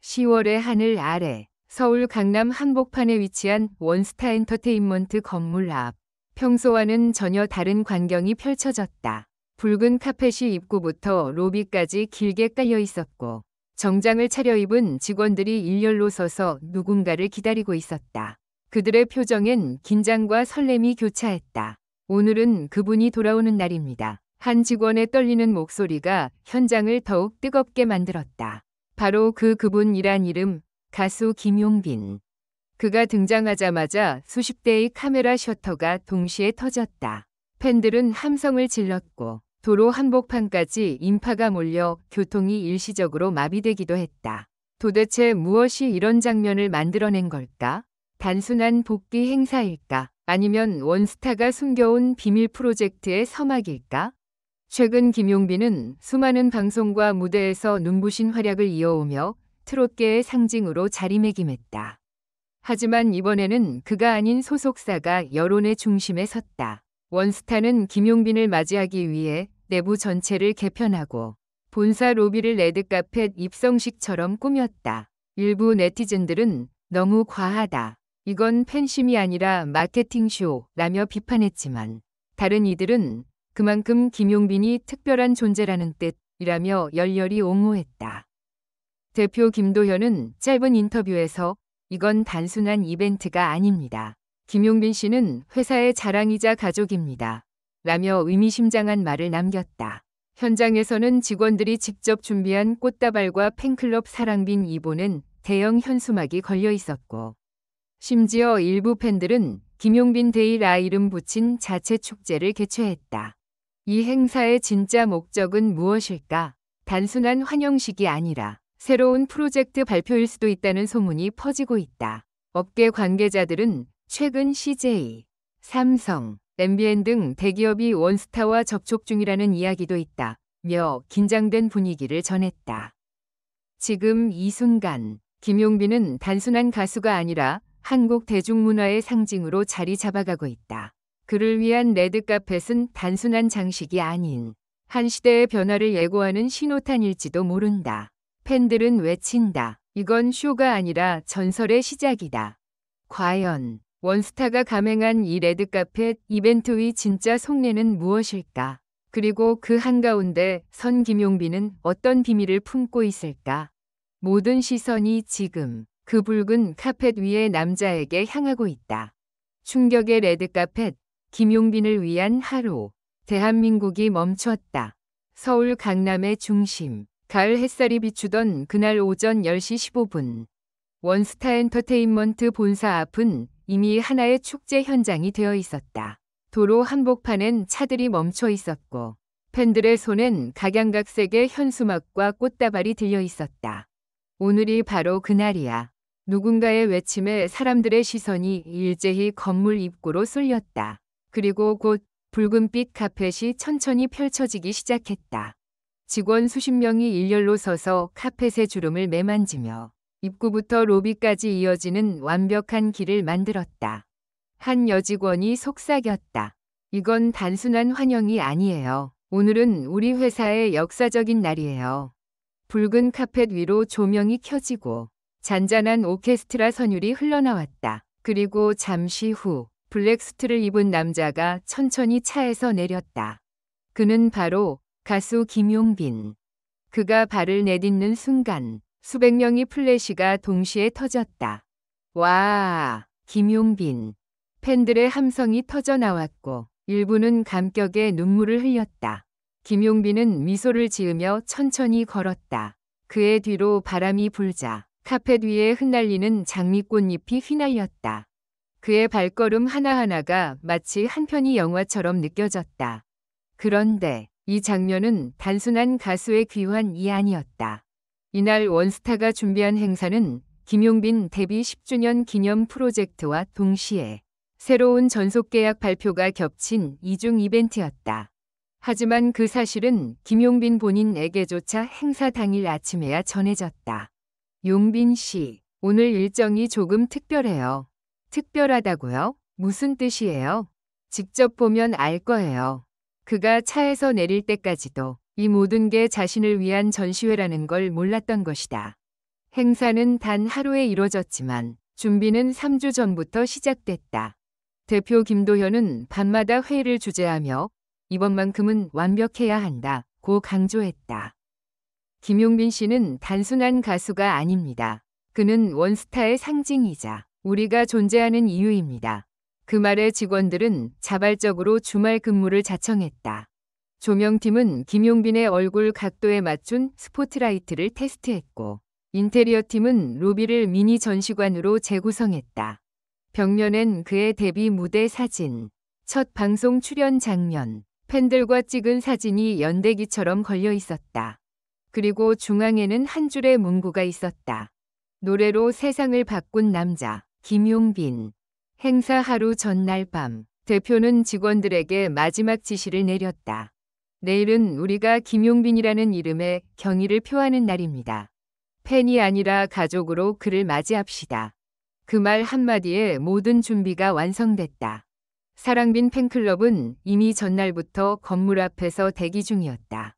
10월의 하늘 아래 서울 강남 한복판에 위치한 원스타 엔터테인먼트 건물 앞. 평소와는 전혀 다른 광경이 펼쳐졌다. 붉은 카펫이 입구부터 로비까지 길게 깔려 있었고 정장을 차려입은 직원들이 일렬로 서서 누군가를 기다리고 있었다. 그들의 표정엔 긴장과 설렘이 교차했다. 오늘은 그분이 돌아오는 날입니다. 한 직원의 떨리는 목소리가 현장을 더욱 뜨겁게 만들었다. 바로 그분이란 이름, 가수 김용빈. 그가 등장하자마자 수십 대의 카메라 셔터가 동시에 터졌다. 팬들은 함성을 질렀고 도로 한복판까지 인파가 몰려 교통이 일시적으로 마비되기도 했다. 도대체 무엇이 이런 장면을 만들어낸 걸까? 단순한 복귀 행사일까? 아니면 원스타가 숨겨온 비밀 프로젝트의 서막일까? 최근 김용빈은 수많은 방송과 무대에서 눈부신 활약을 이어오며 트롯계의 상징으로 자리매김했다. 하지만 이번에는 그가 아닌 소속사가 여론의 중심에 섰다. 원스타는 김용빈을 맞이하기 위해 내부 전체를 개편하고 본사 로비를 레드카펫 입성식처럼 꾸몄다. 일부 네티즌들은 너무 과하다. 이건 팬심이 아니라 마케팅쇼라며 비판했지만 다른 이들은 그만큼 김용빈이 특별한 존재라는 뜻이라며 열렬히 옹호했다. 대표 김도현은 짧은 인터뷰에서 이건 단순한 이벤트가 아닙니다. 김용빈 씨는 회사의 자랑이자 가족입니다. 라며 의미심장한 말을 남겼다. 현장에서는 직원들이 직접 준비한 꽃다발과 팬클럽 사랑빈 2보는 대형 현수막이 걸려 있었고 심지어 일부 팬들은 김용빈 데이라 이름 붙인 자체 축제를 개최했다. 이 행사의 진짜 목적은 무엇일까? 단순한 환영식이 아니라 새로운 프로젝트 발표일 수도 있다는 소문이 퍼지고 있다. 업계 관계자들은 최근 CJ, 삼성, MBN 등 대기업이 원스타와 접촉 중이라는 이야기도 있다며 긴장된 분위기를 전했다. 지금 이 순간 김용빈은 단순한 가수가 아니라 한국 대중문화의 상징으로 자리 잡아가고 있다. 그를 위한 레드카펫은 단순한 장식이 아닌 한 시대의 변화를 예고하는 신호탄일지도 모른다. 팬들은 외친다. 이건 쇼가 아니라 전설의 시작이다. 과연 원스타가 감행한 이 레드카펫 이벤트의 진짜 속내는 무엇일까? 그리고 그 한가운데 선 김용빈은 어떤 비밀을 품고 있을까? 모든 시선이 지금 그 붉은 카펫 위의 남자에게 향하고 있다. 충격의 레드카펫, 김용빈을 위한 하루. 대한민국이 멈췄다. 서울 강남의 중심. 가을 햇살이 비추던 그날 오전 10시 15분. 원스타 엔터테인먼트 본사 앞은 이미 하나의 축제 현장이 되어 있었다. 도로 한복판엔 차들이 멈춰 있었고 팬들의 손엔 각양각색의 현수막과 꽃다발이 들려 있었다. 오늘이 바로 그날이야. 누군가의 외침에 사람들의 시선이 일제히 건물 입구로 쏠렸다. 그리고 곧 붉은빛 카펫이 천천히 펼쳐지기 시작했다. 직원 수십 명이 일렬로 서서 카펫의 주름을 매만지며 입구부터 로비까지 이어지는 완벽한 길을 만들었다. 한 여직원이 속삭였다. 이건 단순한 환영이 아니에요. 오늘은 우리 회사의 역사적인 날이에요. 붉은 카펫 위로 조명이 켜지고 잔잔한 오케스트라 선율이 흘러나왔다. 그리고 잠시 후 블랙 수트를 입은 남자가 천천히 차에서 내렸다. 그는 바로 가수 김용빈. 그가 발을 내딛는 순간 수백 명의 플래시가 동시에 터졌다. 와, 김용빈. 팬들의 함성이 터져 나왔고 일부는 감격에 눈물을 흘렸다. 김용빈은 미소를 지으며 천천히 걸었다. 그의 뒤로 바람이 불자 카펫 위에 흩날리는 장미꽃잎이 휘날렸다. 그의 발걸음 하나하나가 마치 한 편의 영화처럼 느껴졌다. 그런데 이 장면은 단순한 가수의 귀환이 아니었다. 이날 원스타가 준비한 행사는 김용빈 데뷔 10주년 기념 프로젝트와 동시에 새로운 전속계약 발표가 겹친 이중 이벤트였다. 하지만 그 사실은 김용빈 본인에게조차 행사 당일 아침에야 전해졌다. 용빈 씨, 오늘 일정이 조금 특별해요. 특별하다고요? 무슨 뜻이에요? 직접 보면 알 거예요. 그가 차에서 내릴 때까지도 이 모든 게 자신을 위한 전시회라는 걸 몰랐던 것이다. 행사는 단 하루에 이뤄졌지만 준비는 3주 전부터 시작됐다. 대표 김도현은 밤마다 회의를 주재하며 이번만큼은 완벽해야 한다고 강조했다. 김용빈 씨는 단순한 가수가 아닙니다. 그는 원스타의 상징이자 우리가 존재하는 이유입니다. 그 말에 직원들은 자발적으로 주말 근무를 자청했다. 조명팀은 김용빈의 얼굴 각도에 맞춘 스포트라이트를 테스트했고, 인테리어 팀은 로비를 미니 전시관으로 재구성했다. 벽면엔 그의 데뷔 무대 사진, 첫 방송 출연 장면, 팬들과 찍은 사진이 연대기처럼 걸려 있었다. 그리고 중앙에는 한 줄의 문구가 있었다. 노래로 세상을 바꾼 남자, 김용빈. 행사 하루 전날 밤, 대표는 직원들에게 마지막 지시를 내렸다. 내일은 우리가 김용빈이라는 이름에 경의를 표하는 날입니다. 팬이 아니라 가족으로 그를 맞이합시다. 그 말 한마디에 모든 준비가 완성됐다. 사랑빈 팬클럽은 이미 전날부터 건물 앞에서 대기 중이었다.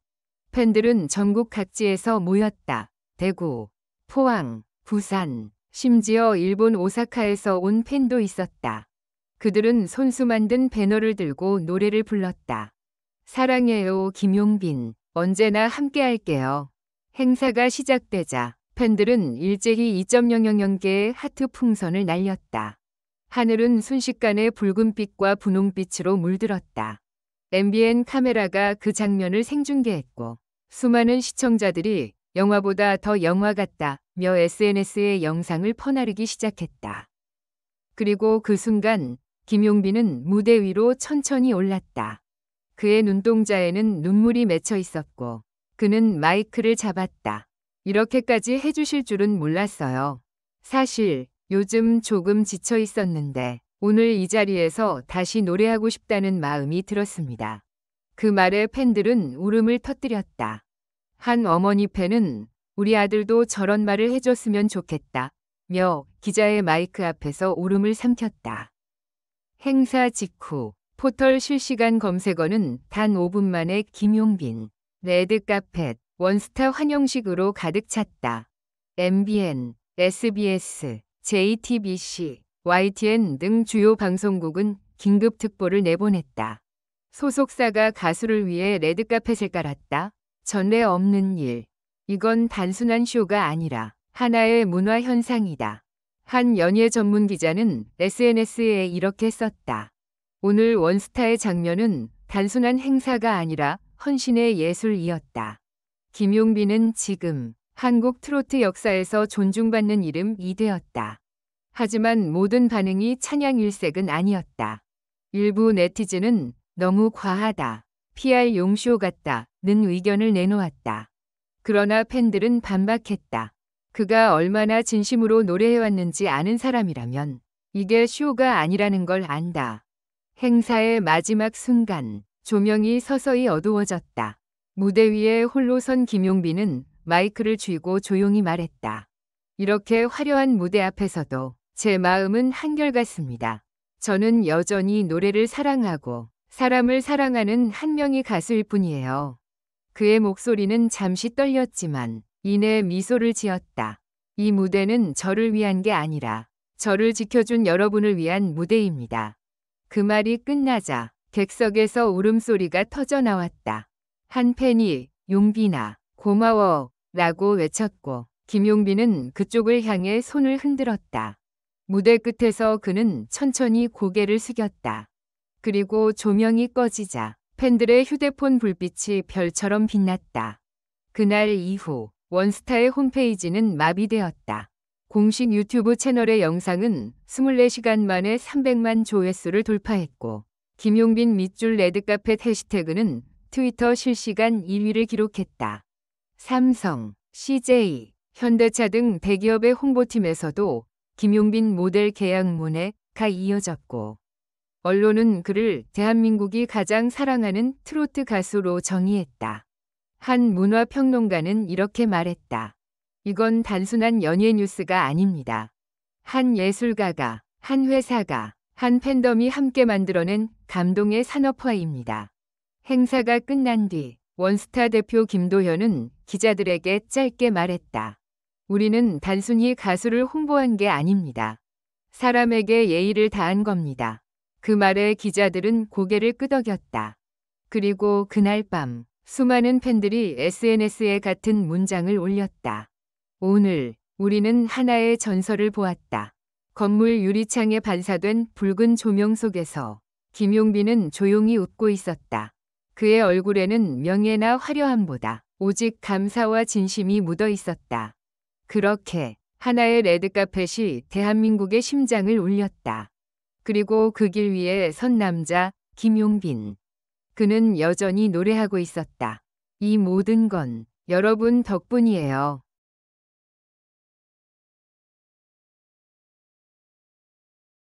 팬들은 전국 각지에서 모였다. 대구, 포항, 부산, 심지어 일본 오사카에서 온 팬도 있었다. 그들은 손수 만든 배너를 들고 노래를 불렀다. 사랑해요 김용빈, 언제나 함께할게요. 행사가 시작되자 팬들은 일제히 2.000개의 하트 풍선을 날렸다. 하늘은 순식간에 붉은빛과 분홍빛으로 물들었다. MBN 카메라가 그 장면을 생중계했고, 수많은 시청자들이 영화보다 더 영화 같다며 SNS에 영상을 퍼나르기 시작했다. 그리고 그 순간 김용빈은 무대 위로 천천히 올랐다. 그의 눈동자에는 눈물이 맺혀 있었고 그는 마이크를 잡았다. 이렇게까지 해주실 줄은 몰랐어요. 사실 요즘 조금 지쳐 있었는데 오늘 이 자리에서 다시 노래하고 싶다는 마음이 들었습니다. 그 말에 팬들은 울음을 터뜨렸다. 한 어머니 팬은 우리 아들도 저런 말을 해줬으면 좋겠다며 기자의 마이크 앞에서 울음을 삼켰다. 행사 직후 포털 실시간 검색어는 단 5분 만에 김용빈, 레드카펫, 원스타 환영식으로 가득 찼다. MBN, SBS, JTBC, YTN 등 주요 방송국은 긴급 특보를 내보냈다. 소속사가 가수를 위해 레드카펫을 깔았다. 전례 없는 일. 이건 단순한 쇼가 아니라 하나의 문화 현상이다. 한 연예 전문 기자는 SNS에 이렇게 썼다. 오늘 원스타의 장면은 단순한 행사가 아니라 헌신의 예술이었다. 김용빈은 지금 한국 트로트 역사에서 존중받는 이름이 되었다. 하지만 모든 반응이 찬양 일색은 아니었다. 일부 네티즌은 너무 과하다, PR 용쇼 같다는 의견을 내놓았다. 그러나 팬들은 반박했다. 그가 얼마나 진심으로 노래해왔는지 아는 사람이라면 이게 쇼가 아니라는 걸 안다. 행사의 마지막 순간, 조명이 서서히 어두워졌다. 무대 위에 홀로 선 김용빈은 마이크를 쥐고 조용히 말했다. 이렇게 화려한 무대 앞에서도 제 마음은 한결같습니다. 저는 여전히 노래를 사랑하고 사람을 사랑하는 한 명의 가수일 뿐이에요. 그의 목소리는 잠시 떨렸지만 이내 미소를 지었다. 이 무대는 저를 위한 게 아니라 저를 지켜준 여러분을 위한 무대입니다. 그 말이 끝나자 객석에서 울음소리가 터져 나왔다. 한 팬이 용빈아, 고마워 라고 외쳤고 김용빈은 그쪽을 향해 손을 흔들었다. 무대 끝에서 그는 천천히 고개를 숙였다. 그리고 조명이 꺼지자 팬들의 휴대폰 불빛이 별처럼 빛났다. 그날 이후 원스타의 홈페이지는 마비되었다. 공식 유튜브 채널의 영상은 24시간 만에 300만 조회수를 돌파했고 김용빈 밑줄 레드카펫 해시태그는 트위터 실시간 1위를 기록했다. 삼성, CJ, 현대차 등 대기업의 홍보팀에서도 김용빈 모델 계약문에가 이어졌고 언론은 그를 대한민국이 가장 사랑하는 트로트 가수로 정의했다. 한 문화평론가는 이렇게 말했다. 이건 단순한 연예 뉴스가 아닙니다. 한 예술가가, 한 회사가, 한 팬덤이 함께 만들어낸 감동의 산업화입니다. 행사가 끝난 뒤 원스타 대표 김도현은 기자들에게 짧게 말했다. 우리는 단순히 가수를 홍보한 게 아닙니다. 사람에게 예의를 다한 겁니다. 그 말에 기자들은 고개를 끄덕였다. 그리고 그날 밤 수많은 팬들이 SNS에 같은 문장을 올렸다. 오늘 우리는 하나의 전설을 보았다. 건물 유리창에 반사된 붉은 조명 속에서 김용빈은 조용히 웃고 있었다. 그의 얼굴에는 명예나 화려함보다 오직 감사와 진심이 묻어 있었다. 그렇게 하나의 레드카펫이 대한민국의 심장을 울렸다. 그리고 그 길 위에 선 남자 김용빈. 그는 여전히 노래하고 있었다. 이 모든 건 여러분 덕분이에요.